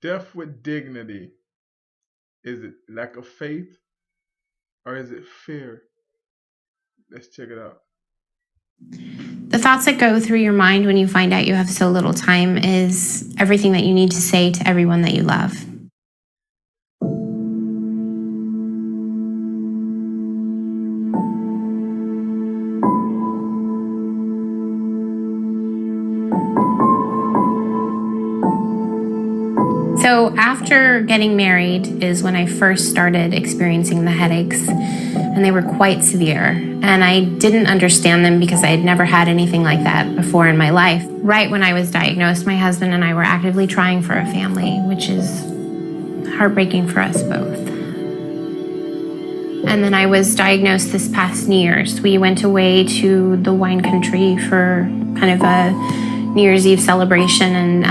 Death with dignity. Is it lack of faith or is it fear? Let's check it out. The thoughts that go through your mind when you find out you have so little time is everything that you need to say to everyone that you love. So after getting married is when I first started experiencing the headaches, and they were quite severe. And I didn't understand them because I had never had anything like that before in my life. Right when I was diagnosed, my husband and I were actively trying for a family, which is heartbreaking for us both. And then I was diagnosed this past New Year's. We went away to the wine country for kind of a New Year's Eve celebration, and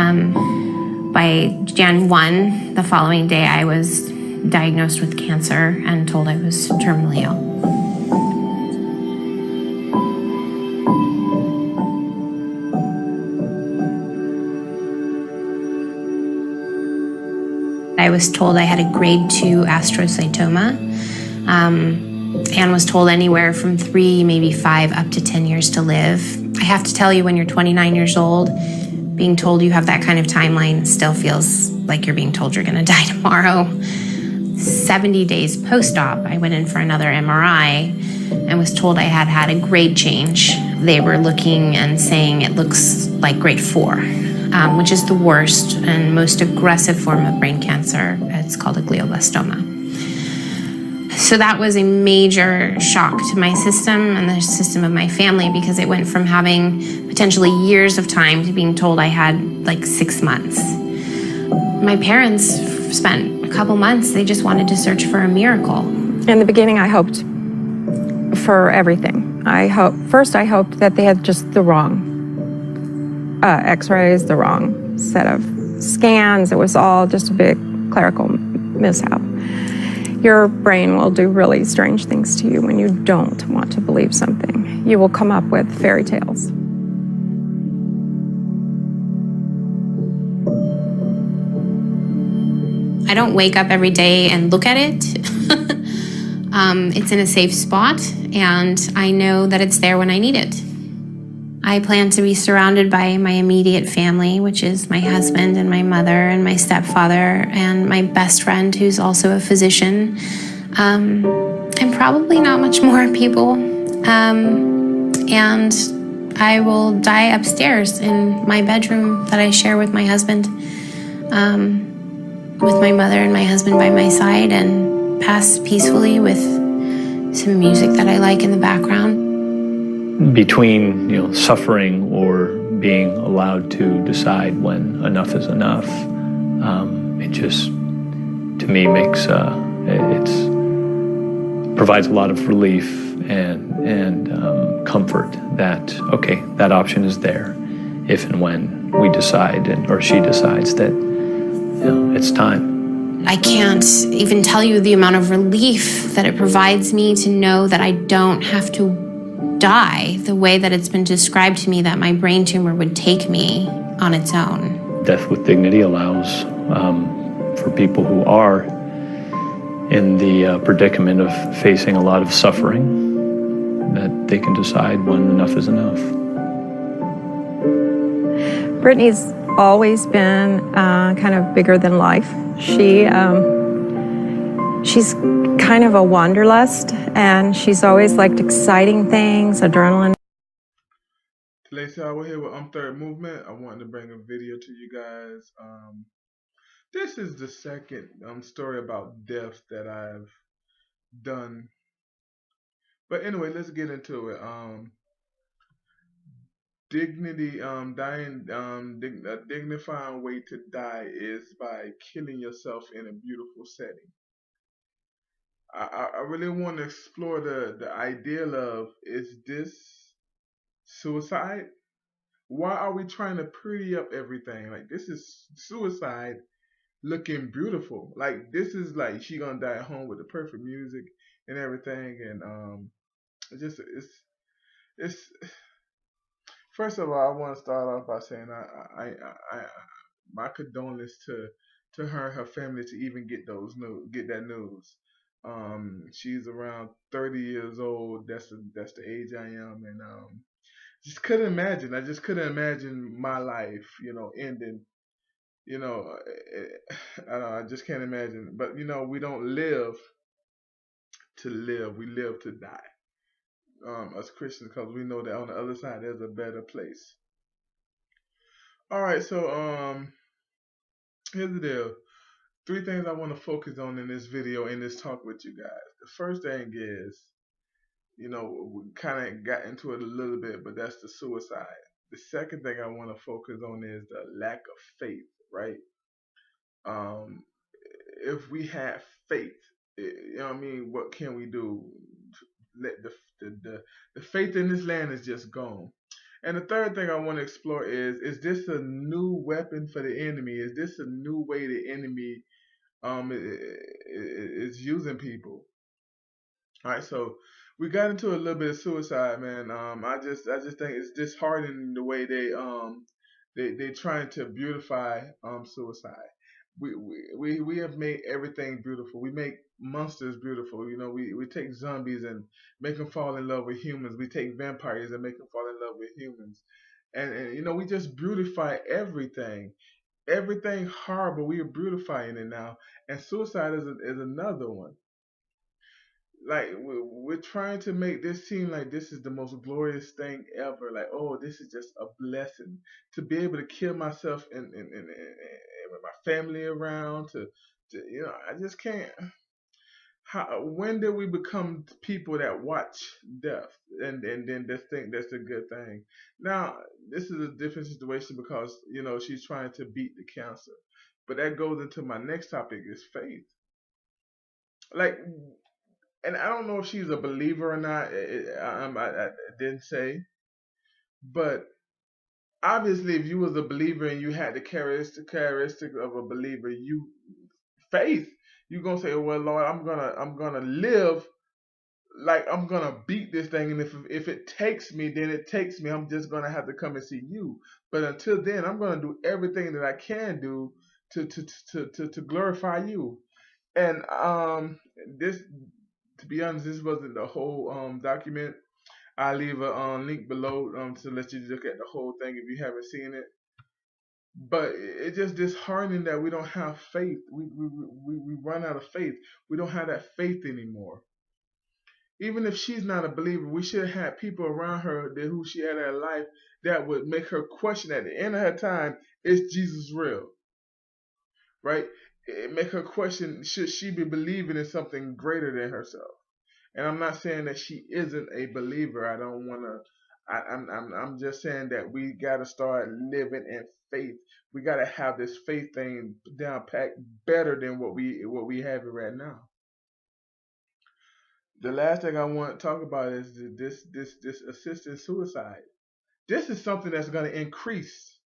by Jan 1, the following day, I was diagnosed with cancer and told I was terminally ill. I was told I had a grade 2 astrocytoma, and was told anywhere from 3, maybe 5, up to 10 years to live. I have to tell you, when you're 29 years old, being told you have that kind of timeline still feels like you're being told you're going to die tomorrow. 70 days post-op, I went in for another MRI and was told I had had a grade change. They were looking and saying it looks like grade 4, which is the worst and most aggressive form of brain cancer. It's called a glioblastoma. So that was a major shock to my system and the system of my family, because it went from having potentially years of time to being told I had like 6 months. My parents spent a couple months, they just wanted to search for a miracle. In the beginning, I hoped for everything. I hoped that they had just the wrong x-rays, the wrong set of scans. It was all just a big clerical mishap. Your brain will do really strange things to you when you don't want to believe something. You will come up with fairy tales. I don't wake up every day and look at it. It's in a safe spot, and I know that it's there when I need it. I plan to be surrounded by my immediate family, which is my husband and my mother and my stepfather and my best friend, who's also a physician, and probably not much more people. And I will die upstairs in my bedroom that I share with my husband, with my mother and my husband by my side, and pass peacefully with some music that I like in the background. Between suffering or being allowed to decide when enough is enough, it just, to me, makes provides a lot of relief and comfort that, okay, that option is there if and when we decide, or she decides that it's time. I can't even tell you the amount of relief that it provides me to know that I don't have to die the way that it's been described to me that my brain tumor would take me on its own. Death with dignity allows for people who are in the predicament of facing a lot of suffering, that they can decide when enough is enough. Brittany's always been kind of bigger than life. She's kind of a wanderlust, and she's always liked exciting things, adrenaline. Lacey, we're here with Third Movement. I wanted to bring a video to you guys. This is the second story about death that I've done. But anyway, let's get into it. Dignity, dying, a dignifying way to die is by killing yourself in a beautiful setting. I really want to explore the ideal of, is this suicide? Why are we trying to pretty up everything? Like, this is suicide looking beautiful. Like, this is like she gonna die at home with the perfect music and everything, and it's First of all, I want to start off by saying I my condolence to her and her family to even get that news. She's around 30 years old. That's the age I am, and just couldn't imagine. I just couldn't imagine my life, ending. You know, I don't know, I just can't imagine. But we don't live to live; we live to die. As Christians, because we know that on the other side there's a better place. All right, so here's the deal. Three things I want to focus on in this video, in this talk with you guys. The first thing is, we kind of got into it a little bit, but that's the suicide. The second thing I want to focus on is the lack of faith, right? Um, if we have faith, what can we do? Let the faith in this land is just gone. And the third thing I want to explore is this a new weapon for the enemy? Is this a new way the enemy is using people? All right, so we got into a little bit of suicide, man. I just think it's disheartening the way they trying to beautify suicide. We have made everything beautiful. We make monsters beautiful. We take zombies and make them fall in love with humans. We take vampires and make them fall in love with humans. And we just beautify everything. Everything horrible, we are beautifying it now. And suicide is another one. Like we're trying to make this seem like this is the most glorious thing ever. Like, oh, this is just a blessing to be able to kill myself and with my family around. I just can't. When did we become people that watch death and then just think that's a good thing? Now, this is a different situation because she's trying to beat the cancer, but that goes into my next topic is faith. Like, and I don't know if she's a believer or not. I didn't say, but obviously, if you was a believer and you had the characteristic of a believer, faith, you're gonna say, "Well, Lord, I'm gonna live like I'm gonna beat this thing, and if it takes me, then it takes me. I'm just gonna have to come and see you. But until then, I'm gonna do everything that I can do to glorify you." And this, to be honest, this wasn't the whole document. I'll leave a link below to let you look at the whole thing if you haven't seen it. But it's just disheartening that we don't have faith. We run out of faith. We don't have that faith anymore. Even if she's not a believer, we should have people around her who she had in her life that would make her question at the end of her time, is Jesus real? Right? It make her question, should she be believing in something greater than herself? And I'm not saying that she isn't a believer. I don't want to. I'm just saying that we got to start living in faith. We got to have this faith thing down packed better than what we have it right now. The last thing I want to talk about is this assisted suicide. This is something that's going to increase.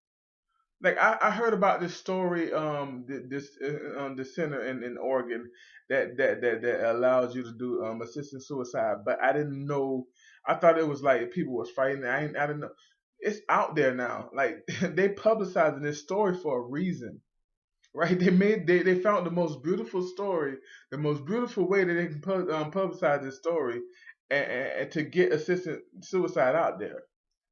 Like I heard about this story, the center in Oregon that allows you to do assisted suicide, but I didn't know. I thought it was like people was fighting. I didn't know. It's out there now. Like they publicizing this story for a reason, right? They found the most beautiful story, the most beautiful way that they can publicize this story, and to get assisted suicide out there.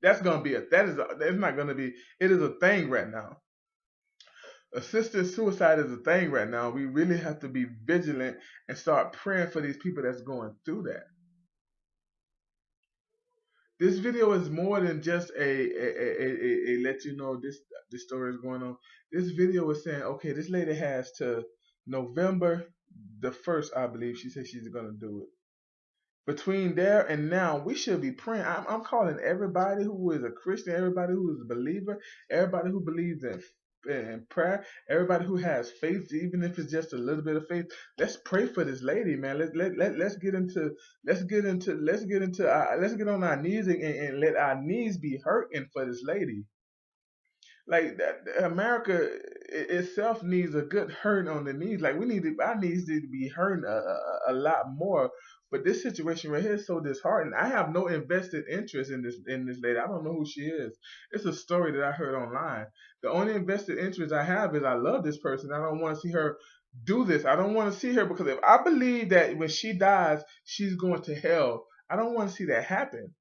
That's gonna be that's not gonna be. It is a thing right now. Assisted suicide is a thing right now. We really have to be vigilant and start praying for these people that's going through that. This video is more than just a let you know this story is going on. This video is saying, okay, this lady has to November the 1st, I believe. She said she's gonna do it. Between there and now, we should be praying. I'm calling everybody who is a Christian, everybody who is a believer, everybody who believes in prayer, everybody who has faith, even if it's just a little bit of faith. Let's pray for this lady, man. Let's get on our knees and let our knees be hurting for this lady. Like that, America itself needs a good hurt on the knees. Like our knees need to be hurting a lot more But this situation right here is so disheartening. I have no invested interest in this lady. I don't know who she is. It's a story that I heard online. The only invested interest I have is I love this person. I don't want to see her do this. I don't want to see her, because if I believe that when she dies, she's going to hell, I don't want to see that happen.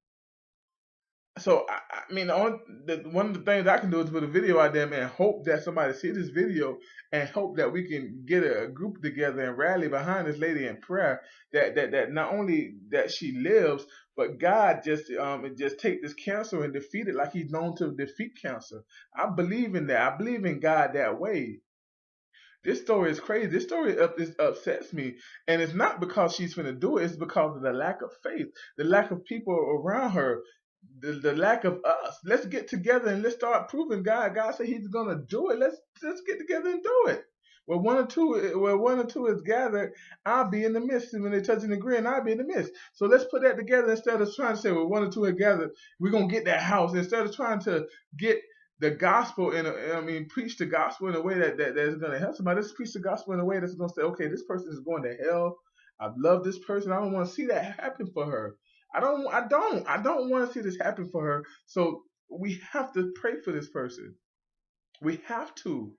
So I mean, one of the things I can do is put a video out there, and hope that somebody see this video, and hope that we can get a group together and rally behind this lady in prayer. That not only that she lives, but God just take this cancer and defeat it like He's known to defeat cancer. I believe in that. I believe in God that way. This story is crazy. This story upsets me, and it's not because she's finna do it. It's because of the lack of faith, the lack of people around her, the lack of us. Let's get together and let's start proving God. God said He's gonna do it. Let's get together and do it. Where one or two is gathered, I'll be in the midst. And when they touch and agree, and I'll be in the midst. So let's put that together instead of trying to say, well, one or two are gathered, we're gonna get that house. Instead of trying to get the gospel preach the gospel in a way that is going to help somebody. Let's preach the gospel in a way that's going to say, okay, this person is going to hell. I love this person. I don't want to see that happen for her. I don't want to see this happen for her. So we have to pray for this person. We have to.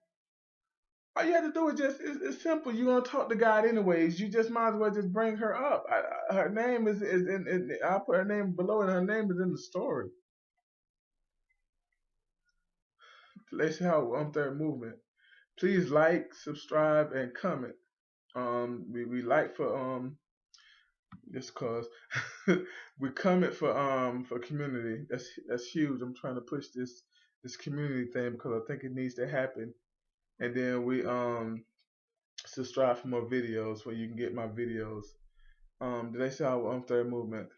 All you have to do is it's simple. You're gonna talk to God anyways. You just might as well just bring her up. Her name is in. I'll put her name below, and her name is in the story. Let's see how on Third Movement. Please like, subscribe, and comment. We like for just cause we comment for community. That's huge. I'm trying to push this community thing because I think it needs to happen. And then we subscribe for more videos where you can get my videos. Did I say on Third Movement?